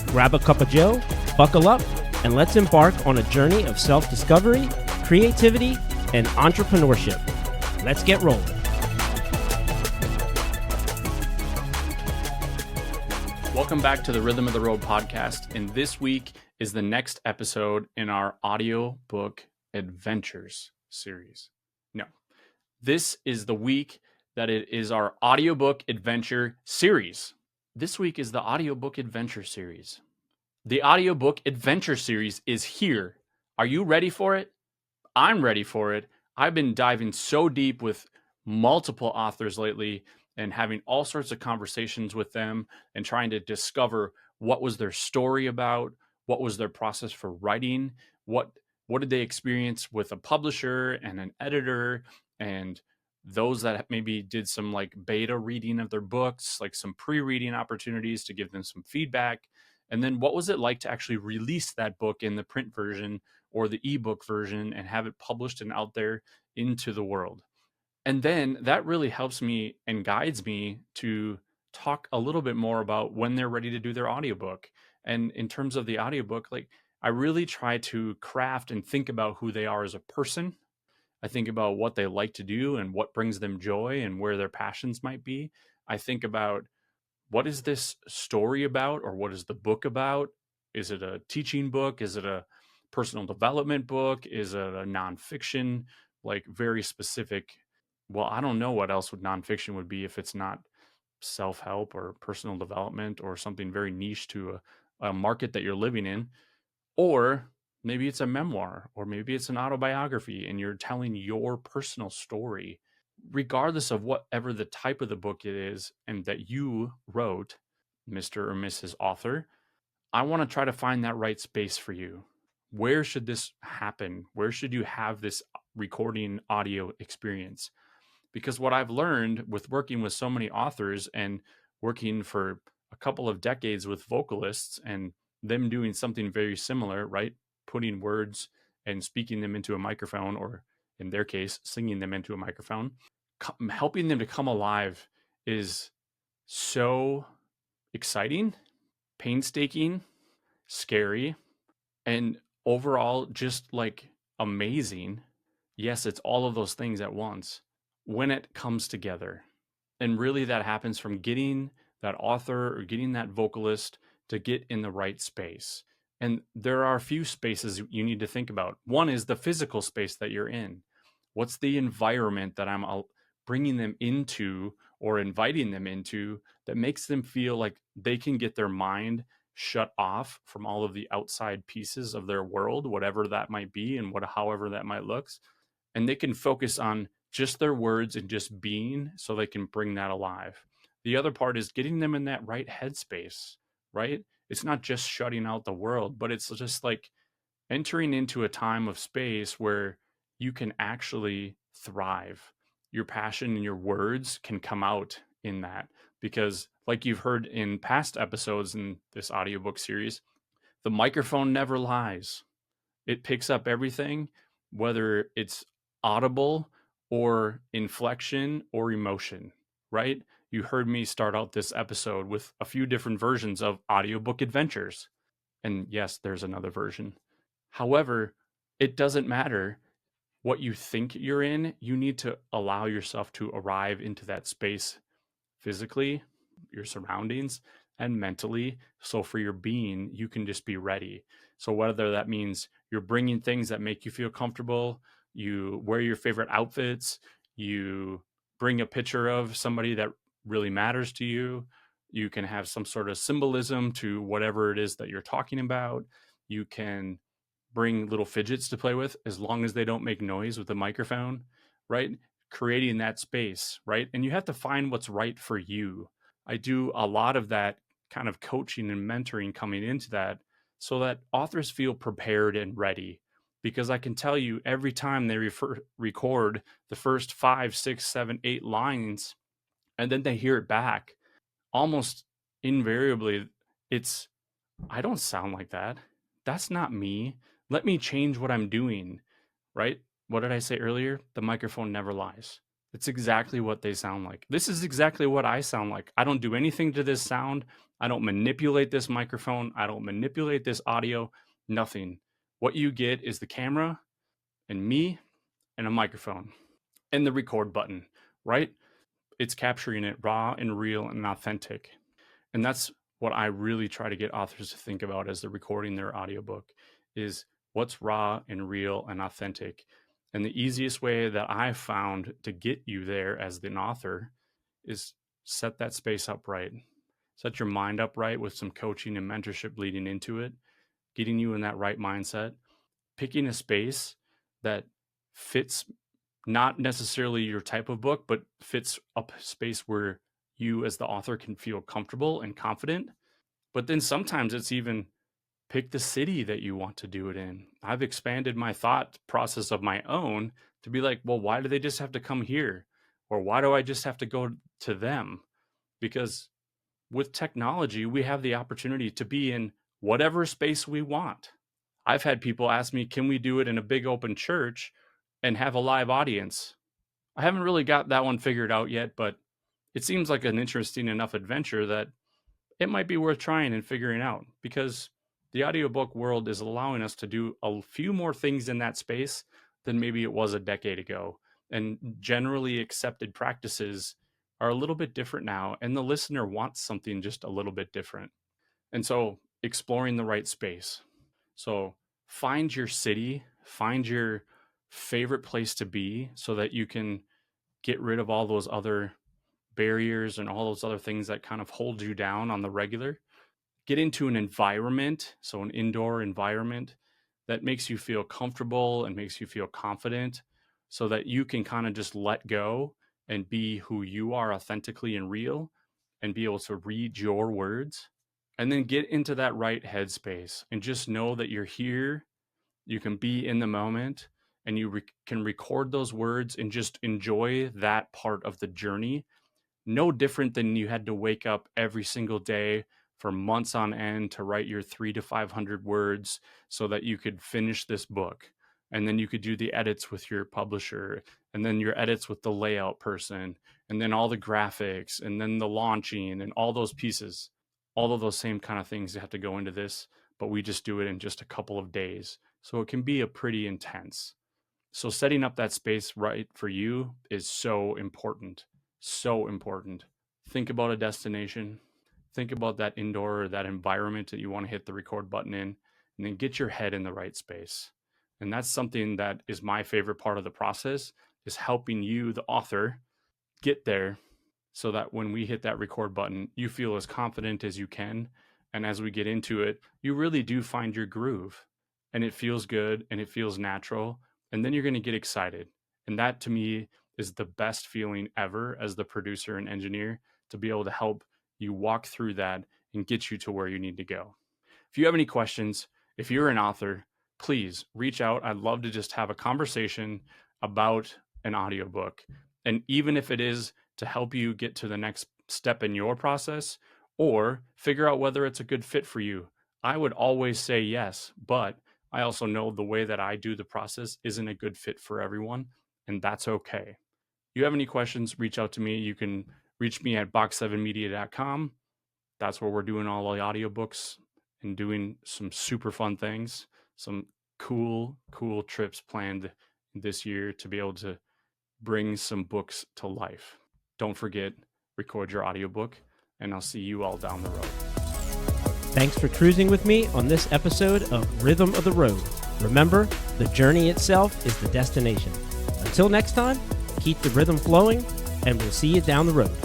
Grab a cup of joe, buckle up, and let's embark on a journey of self-discovery, creativity, and entrepreneurship. Let's get rolling. Welcome back to the Rhythm of the Road podcast, and this week is the next episode in our Audiobook Adventures series. No, this is the week that it is our Audiobook Adventure series. This week is the Audiobook Adventure series. The Audiobook Adventure series is here. Are you ready for it? I'm ready for it. I've been diving so deep with multiple authors lately and having all sorts of conversations with them and trying to discover what was their story about, what was their process for writing, what did they experience with a publisher and an editor, and those that maybe did some like beta reading of their books, like some pre-reading opportunities to give them some feedback. And then what was it like to actually release that book in the print version or the ebook version and have it published and out there into the world? And then that really helps me and guides me to talk a little bit more about when they're ready to do their audiobook. And in terms of the audiobook, like I really try to craft and think about who they are as a person. I think about what they like to do and what brings them joy and where their passions might be. I think about what is this story about, or what is the book about? Is it a teaching book? Is it a personal development book? Is it a nonfiction, like very specific? Well, I don't know what else would nonfiction would be if it's not self-help or personal development or something very niche to a market that you're living in. Or maybe it's a memoir, or maybe it's an autobiography and you're telling your personal story. Regardless of whatever the type of the book it is and that you wrote, Mr. or Mrs. Author, I want to try to find that right space for you. Where should this happen? Where should you have this recording audio experience? Because what I've learned with working with so many authors and working for a couple of decades with vocalists and them doing something very similar, right? Putting words and speaking them into a microphone, or in their case, singing them into a microphone, helping them to come alive is so exciting, painstaking, scary, and overall just like amazing. Yes, it's all of those things at once when it comes together. And really that happens from getting that author or getting that vocalist to get in the right space. And there are a few spaces you need to think about. One is the physical space that you're in. What's the environment that I'm bringing them into or inviting them into that makes them feel like they can get their mind shut off from all of the outside pieces of their world, whatever that might be and however that might look, and they can focus on just their words and just being, so they can bring that alive. The other part is getting them in that right headspace, right? It's not just shutting out the world, but it's just like entering into a time of space where you can actually thrive. Your passion and your words can come out in that, because like you've heard in past episodes in this audiobook series, the microphone never lies. It picks up everything, whether it's audible or inflection or emotion, right? You heard me start out this episode with a few different versions of Audiobook Adventures. And yes, there's another version. However, it doesn't matter what you think you're in. You need to allow yourself to arrive into that space physically, your surroundings, and mentally. So for your being, you can just be ready. So whether that means you're bringing things that make you feel comfortable, you wear your favorite outfits, you bring a picture of somebody that really matters to you, you can have some sort of symbolism to whatever it is that you're talking about. You can bring little fidgets to play with, as long as they don't make noise with the microphone, right? Creating that space, right? And you have to find what's right for you. I do a lot of that kind of coaching and mentoring coming into that, so that authors feel prepared and ready. Because I can tell you, every time they record the first 5, 6, 7, 8 lines, and then they hear it back, almost invariably, it's, I don't sound like that. That's not me. Let me change what I'm doing, right? What did I say earlier? The microphone never lies. It's exactly what they sound like. This is exactly what I sound like. I don't do anything to this sound. I don't manipulate this microphone. I don't manipulate this audio. Nothing. What you get is the camera and me and a microphone and the record button, right? It's capturing it raw and real and authentic. And that's what I really try to get authors to think about as they're recording their audiobook is what's raw and real and authentic. And the easiest way that I've found to get you there as an author is set that space up right. Set your mind up right with some coaching and mentorship leading into it, getting you in that right mindset, picking a space that fits not necessarily your type of book, but fits a space where you as the author can feel comfortable and confident. But then sometimes it's even pick the city that you want to do it in. I've expanded my thought process of my own to be like, well, why do they just have to come here? Or why do I just have to go to them? Because with technology, we have the opportunity to be in whatever space we want. I've had people ask me, can we do it in a big open church and have a live audience? I haven't really got that one figured out yet, but it seems like an interesting enough adventure that it might be worth trying and figuring out, because the audiobook world is allowing us to do a few more things in that space than maybe it was a decade ago. And generally accepted practices are a little bit different now, and the listener wants something just a little bit different. And so exploring the right space. So find your city, find your favorite place to be so that you can get rid of all those other barriers and all those other things that kind of hold you down on the regular. Get into an environment, so an indoor environment that makes you feel comfortable and makes you feel confident so that you can kind of just let go and be who you are authentically and real and be able to read your words. And then get into that right headspace and just know that you're here. You can be in the moment and you can record those words and just enjoy that part of the journey. No different than you had to wake up every single day for months on end to write your 300 to 500 words so that you could finish this book. And then you could do the edits with your publisher, and then your edits with the layout person, and then all the graphics, and then the launching and all those pieces. All of those same kind of things have to go into this, but we just do it in just a couple of days. So it can be a pretty intense. So setting up that space right for you is so important. So important. Think about a destination. Think about that indoor or that environment that you want to hit the record button in, and then get your head in the right space. And that's something that is my favorite part of the process, is helping you, the author, get there so that when we hit that record button, you feel as confident as you can. And as we get into it, you really do find your groove, and it feels good and it feels natural. And then you're going to get excited. And that to me is the best feeling ever as the producer and engineer, to be able to help you walk through that and get you to where you need to go. If you have any questions, if you're an author, please reach out. I'd love to just have a conversation about an audiobook. And even if it is to help you get to the next step in your process or figure out whether it's a good fit for you, I would always say yes. But I also know the way that I do the process isn't a good fit for everyone, and that's okay. You have any questions, reach out to me. You can reach me at box7media.com. That's where we're doing all the audiobooks and doing some super fun things, some cool trips planned this year to be able to bring some books to life. Don't forget, record your audiobook, and I'll see you all down the road. Thanks for cruising with me on this episode of Rhythm of the Road. Remember, the journey itself is the destination. Until next time, keep the rhythm flowing, and we'll see you down the road.